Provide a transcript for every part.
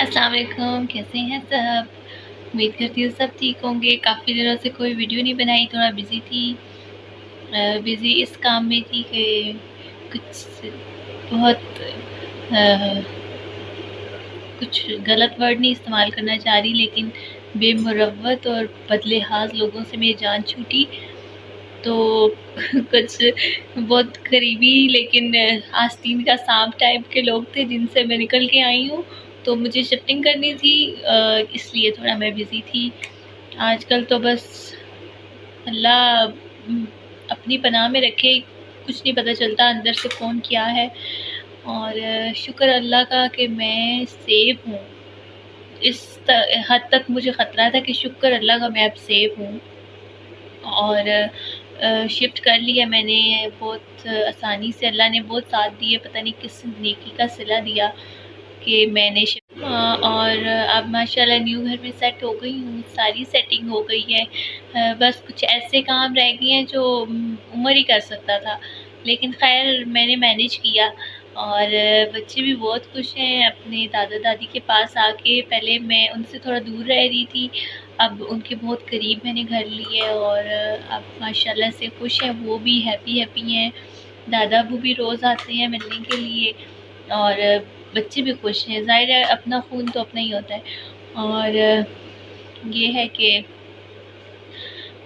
अस्सलाम वालेकुम, कैसे हैं सब? उम्मीद करती हूँ सब ठीक होंगे। काफ़ी दिनों से कोई वीडियो नहीं बनाई, थोड़ा बिज़ी थी। बिज़ी इस काम में थी कि कुछ बहुत कुछ गलत वर्ड नहीं इस्तेमाल करना चाह रही, लेकिन बेमुरव्वत और बदलिहाज़ लोगों से मेरी जान छूटी। तो कुछ बहुत करीबी लेकिन आस्तीन का सांप टाइप के लोग थे जिनसे मैं निकल के आई हूँ। तो मुझे शिफ्टिंग करनी थी, इसलिए थोड़ा मैं बिज़ी थी। आजकल तो बस अल्लाह अपनी पनाह में रखे, कुछ नहीं पता चलता अंदर से कौन क्या है। और शुक्र अल्लाह का कि मैं सेफ हूँ। इस हद तक मुझे ख़तरा था कि शुक्र अल्लाह का मैं अब सेफ हूँ। और शिफ्ट कर लिया मैंने बहुत आसानी से। अल्लाह ने बहुत साथ दिए, पता नहीं किस नेकी का सिला दिया कि मैंने और अब माशाल्लाह न्यू घर में सेट हो गई हूँ, सारी सेटिंग हो गई है। बस कुछ ऐसे काम रह गए हैं जो उमर ही कर सकता था, लेकिन खैर मैंने मैनेज किया। और बच्चे भी बहुत खुश हैं अपने दादा दादी के पास आके। पहले मैं उनसे थोड़ा दूर रह रही थी, अब उनके बहुत करीब मैंने घर लिए और अब माशाल्लाह से खुश हैं, वो भी हैप्पी हैं। दादा अबू भी रोज़ आते हैं मिलने के लिए और बच्चे भी खुश हैं। ज़ाहिर है अपना खून तो अपना ही होता है। और ये है कि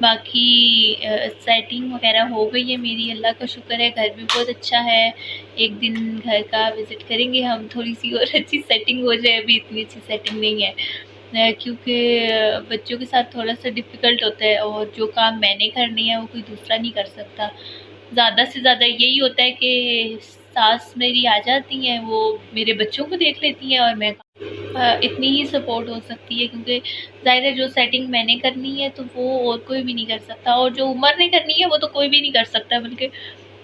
बाकी सेटिंग वगैरह हो गई है मेरी, अल्लाह का शुक्र है। घर भी बहुत अच्छा है। एक दिन घर का विज़िट करेंगे हम, थोड़ी सी और अच्छी सेटिंग हो जाए। अभी इतनी अच्छी सेटिंग नहीं है क्योंकि बच्चों के साथ थोड़ा सा डिफ़िकल्ट होता है और जो काम मैंने करने हैं वो कोई दूसरा नहीं कर सकता। ज़्यादा से ज़्यादा यही होता है कि सास मेरी आ जाती हैं, वो मेरे बच्चों को देख लेती हैं और मैं इतनी ही सपोर्ट हो सकती है, क्योंकि ज़ाहिर है जो सेटिंग मैंने करनी है तो वो और कोई भी नहीं कर सकता, और जो उमर ने करनी है वो तो कोई भी नहीं कर सकता। बल्कि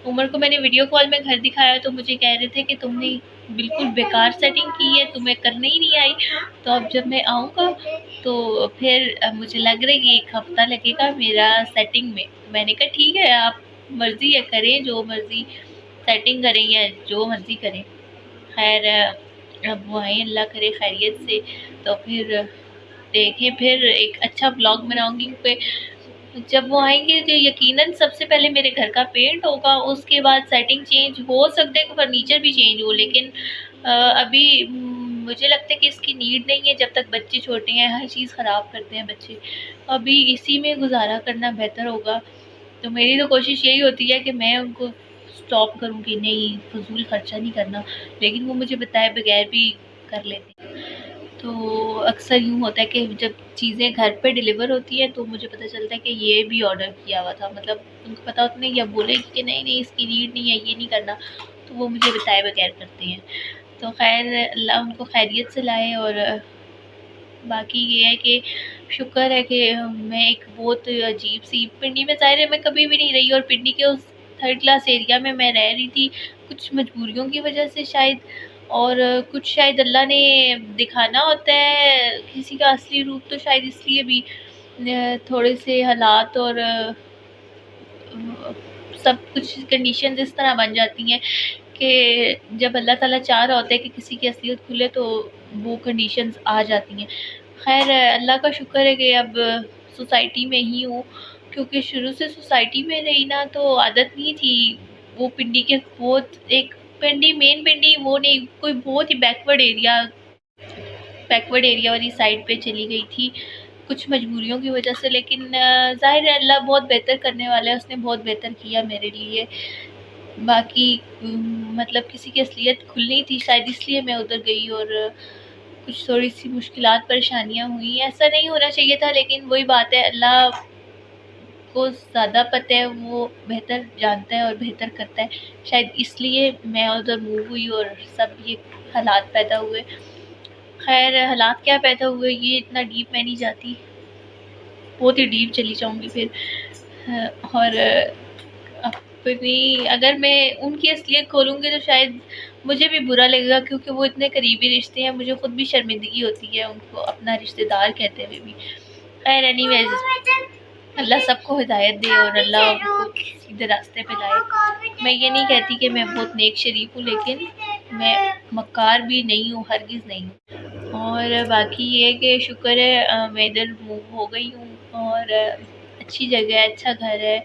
उमर को मैंने वीडियो कॉल में घर दिखाया तो मुझे कह रहे थे कि तुमने बिल्कुल बेकार सेटिंग की है, तुम्हें करने ही नहीं आई। तो अब जब मैं आऊँगा तो फिर मुझे लग रहा है कि 1 हफ़्ता लगेगा मेरा सेटिंग में। मैंने कहा ठीक है, आप मर्ज़ी है, करें जो मर्ज़ी, सेटिंग करें या जो मर्ज़ी करें। खैर अब वो आए, अल्लाह करे खैरियत से। तो फिर देखें, फिर एक अच्छा ब्लॉग बनाऊँगी, क्योंकि जब वो आएँगे तो यकीनन सबसे पहले मेरे घर का पेंट होगा, उसके बाद सेटिंग चेंज हो सकता है कि फर्नीचर भी चेंज हो। लेकिन अभी मुझे लगता है कि इसकी नीड नहीं है, जब तक बच्चे छोटे हैं हर चीज़ ख़राब करते हैं बच्चे। अभी इसी में गुज़ारा करना बेहतर होगा। तो मेरी तो कोशिश यही होती है कि मैं उनको स्टॉप करूँ कि नहीं फ़िज़ूल ख़र्चा नहीं करना, लेकिन वो मुझे बताए बगैर भी कर लेते हैं। तो अक्सर यूँ होता है कि जब चीज़ें घर पे डिलीवर होती हैं तो मुझे पता चलता है कि ये भी ऑर्डर किया हुआ था, मतलब उनको पता होता नहीं, या बोलेगी कि नहीं इसकी नीड नहीं है, ये नहीं करना, तो वो मुझे बताए बगैर करते हैं। तो खैर अल्लाह उनको खैरियत से लाए। और बाकी ये है कि शुक्र है कि मैं एक बहुत अजीब सी पिंडी में, ज़ाहिर है मैं कभी भी नहीं रही, और पिंडी के उस 3rd क्लास एरिया में मैं रह रही थी कुछ मजबूरियों की वजह से शायद, और कुछ शायद अल्लाह ने दिखाना होता है किसी का असली रूप, तो शायद इसलिए भी थोड़े से हालात और सब कुछ कंडीशंस इस तरह बन जाती हैं कि जब अल्लाह ताला चाह रहा होता है कि किसी की असलियत खुले तो वो कंडीशंस आ जाती हैं। खैर अल्लाह का शुक्र है कि अब सोसाइटी में ही हूँ, क्योंकि शुरू से सोसाइटी में रही ना, तो आदत नहीं थी। वो पिंडी के बहुत एक पिंडी, मेन पिंडी वो नहीं, कोई बहुत ही बैकवर्ड एरिया वाली साइड पे चली गई थी कुछ मजबूरियों की वजह से। लेकिन ज़ाहिर है अल्लाह बहुत बेहतर करने वाला है, उसने बहुत बेहतर किया मेरे लिए। बाकी मतलब किसी की असलियत खुलनी थी शायद, इसलिए मैं उधर गई, और कुछ थोड़ी-सी मुश्किलात परेशानियाँ हुई। ऐसा नहीं होना चाहिए था, लेकिन वही बात है, अल्लाह को ज़्यादा पता है, वो बेहतर जानता है और बेहतर करता है। शायद इसलिए मैं उधर मूव हुई और सब ये हालात पैदा हुए। खैर हालात क्या पैदा हुए ये इतना डीप मैं नहीं जाती, बहुत ही डीप चली जाऊँगी फिर। और अपनी अगर मैं उनकी असलियत खोलूँगी तो शायद मुझे भी बुरा लगेगा, क्योंकि वो इतने करीबी रिश्ते हैं, मुझे खुद भी शर्मिंदगी होती है उनको अपना रिश्तेदार कहते हुए भी। खैर एनीवेज़ अल्लाह सबको हिदायत दे और अल्लाह उनको सीधे रास्ते पे लाए। मैं ये नहीं कहती कि मैं बहुत नेक शरीफ हूँ, लेकिन मैं मक्कार भी नहीं हूँ, हरगिज़ नहीं हूँ। اور باقی یہ ہے کہ شکر ہے میں ادھر موو ہو گئی ہوں، اور اچھی جگہ ہے، اچھا گھر ہے،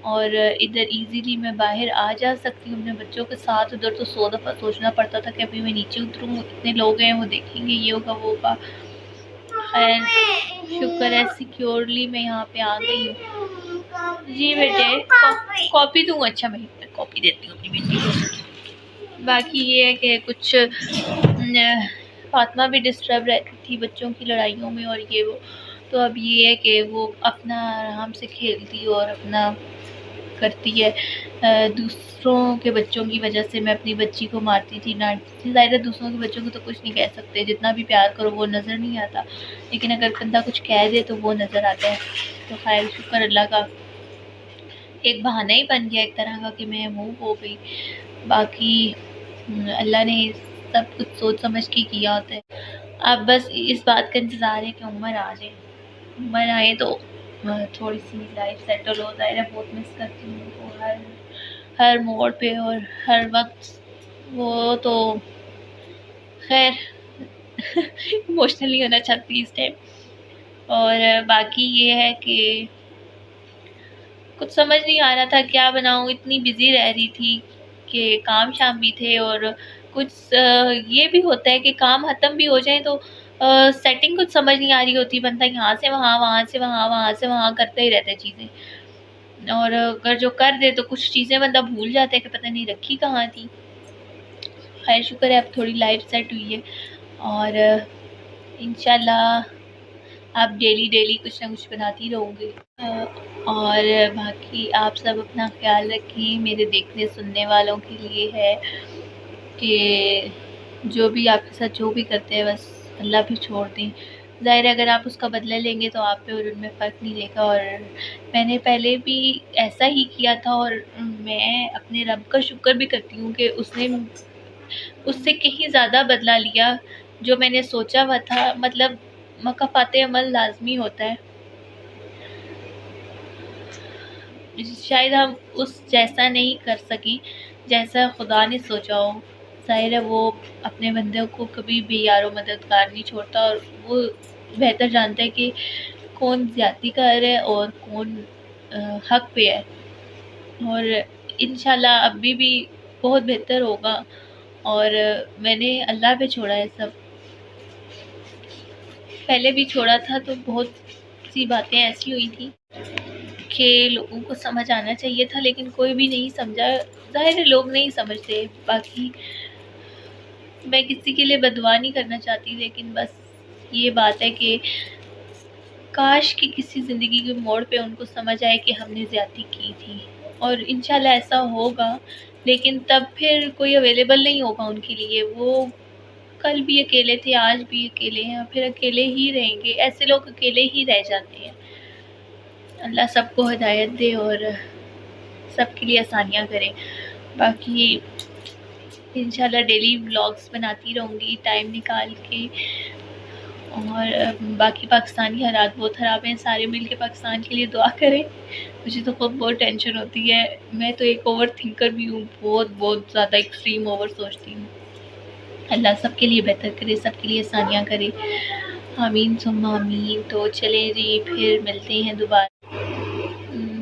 اور ادھر ایزیلی میں باہر آ جا سکتی ہوں اپنے بچوں کے ساتھ۔ ادھر تو 100 دفعہ سوچنا پڑتا تھا کہ ابھی میں نیچے اتروں، اتنے لوگ ہیں وہ دیکھیں گے، یہ ہوگا وہ ہوگا۔ خیر شکر ہے سیکیورلی میں یہاں پہ آ گئی ہوں۔ جی بیٹے کاپی دوں؟ اچھا میں کاپی دیتی ہوں اپنی بیٹی کو۔ باقی یہ ہے کہ کچھ فاطمہ بھی ڈسٹرب رہتی تھی بچوں کی لڑائیوں میں اور یہ وہ، تو اب یہ ہے کہ وہ اپنا آرام سے کھیلتی اور اپنا کرتی ہے۔ دوسروں کے بچوں کی وجہ سے میں اپنی بچی کو مارتی تھی، ڈانٹتی تھی۔ ظاہر ہے دوسروں کے بچوں کو تو کچھ نہیں کہہ سکتے، جتنا بھی پیار کرو وہ نظر نہیں آتا، لیکن اگر بندہ کچھ کہہ دے تو وہ نظر آتا ہے۔ تو خیر شکر اللہ کا، ایک بہانہ ہی بن گیا ایک طرح کا کہ میں موو ہو گئی۔ باقی اللہ نے سب کچھ سوچ سمجھ کے کیا ہوتا ہے۔ اب بس اس بات کا انتظار ہے کہ عمر آ جائے، عمر آئے تو تھوڑی سی لائف سیٹل ہو جائے۔ بہت مس کرتی ہوں ان کو ہر موڑ پہ اور ہر وقت۔ وہ تو خیر ایموشنل نہیں ہونا چاہتی اس ٹائم۔ اور باقی یہ ہے کہ کچھ سمجھ نہیں آ رہا تھا کیا بناؤں، اتنی بزی رہ رہی تھی کہ کام شام بھی تھے، اور کچھ یہ بھی ہوتا ہے کہ کام ختم بھی ہو جائیں تو سیٹنگ کچھ سمجھ نہیں آ رہی ہوتی، بندہ یہاں سے وہاں، وہاں سے وہاں، وہاں سے وہاں کرتا ہی رہتا ہے چیزیں، اور اگر جو کر دے تو کچھ چیزیں بندہ بھول جاتا ہے کہ پتہ نہیں رکھی کہاں تھی۔ خیر شکر ہے اب تھوڑی لائف سیٹ ہوئی ہے، اور انشاءاللہ آپ ڈیلی کچھ نہ کچھ بناتی رہوں گی۔ اور باقی آپ سب اپنا خیال رکھیں۔ میرے دیکھنے سننے والوں کے لیے ہے کہ جو بھی آپ کے ساتھ جو بھی کرتے ہیں بس اللہ بھی چھوڑ دیں۔ ظاہر ہے اگر آپ اس کا بدلہ لیں گے تو آپ پہ اور ان میں فرق نہیں رہے گا، اور میں نے پہلے بھی ایسا ہی کیا تھا، اور میں اپنے رب کا شکر بھی کرتی ہوں کہ اس نے اس سے کہیں زیادہ بدلہ لیا جو میں نے سوچا ہوا تھا۔ مطلب مکافات عمل لازمی ہوتا ہے، شاید ہم اس جیسا نہیں کر سکیں جیسا خدا نے سوچا ہو۔ ظاہر ہے وہ اپنے بندوں کو کبھی بھی یار و مددگار نہیں چھوڑتا، اور وہ بہتر جانتا ہے کہ کون زیادتی کر رہا ہے اور کون حق پہ ہے، اور انشاءاللہ ابھی بھی بہت بہتر ہوگا، اور میں نے اللہ پہ چھوڑا ہے سب۔ پہلے بھی چھوڑا تھا تو بہت سی باتیں ایسی ہوئی تھی کہ لوگوں کو سمجھ آنا چاہیے تھا لیکن کوئی بھی نہیں سمجھا۔ ظاہر ہے لوگ نہیں سمجھتے، باقی میں کسی کے لیے بددعا نہیں کرنا چاہتی، لیکن بس یہ بات ہے کہ کاش کہ کسی زندگی کے موڑ پہ ان کو سمجھ آئے کہ ہم نے زیادتی کی تھی، اور انشاءاللہ ایسا ہوگا، لیکن تب پھر کوئی اویلیبل نہیں ہوگا ان کے لیے۔ وہ کل بھی اکیلے تھے، آج بھی اکیلے ہیں، پھر اکیلے ہی رہیں گے۔ ایسے لوگ اکیلے ہی رہ جاتے ہیں۔ اللہ سب کو ہدایت دے اور سب کے لیے آسانیاں کرے۔ باقی انشاءاللہ ڈیلی ولاگز بناتی رہوں گی ٹائم نکال کے، اور باقی پاکستانی حالات بہت خراب ہیں، سارے مل کے پاکستان کے لیے دعا کریں۔ مجھے تو خود بہت ٹینشن ہوتی ہے، میں تو ایک اوور تھنکر بھی ہوں، بہت زیادہ ایکسٹریم اوور سوچتی ہوں۔ اللہ سب کے لیے بہتر کرے، سب کے لیے آسانیاں کرے، آمین ثم آمین۔ تو چلیں جی پھر ملتے ہیں دوبارہ،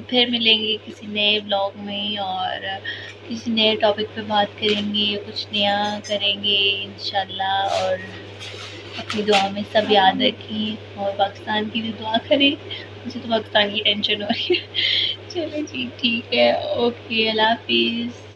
پھر ملیں گے کسی نئے بلاگ میں، اور کسی نئے ٹاپک پہ بات کریں گے، کچھ نیا کریں گے انشاءاللہ، اور اپنی دعا میں سب یاد رکھیں اور پاکستان کی بھی دعا کریں۔ مجھے تو پاکستان کی ٹینشن ہو رہی ہے۔ چلیں جی ٹھیک ہے، اوکے، اللہ حافظ۔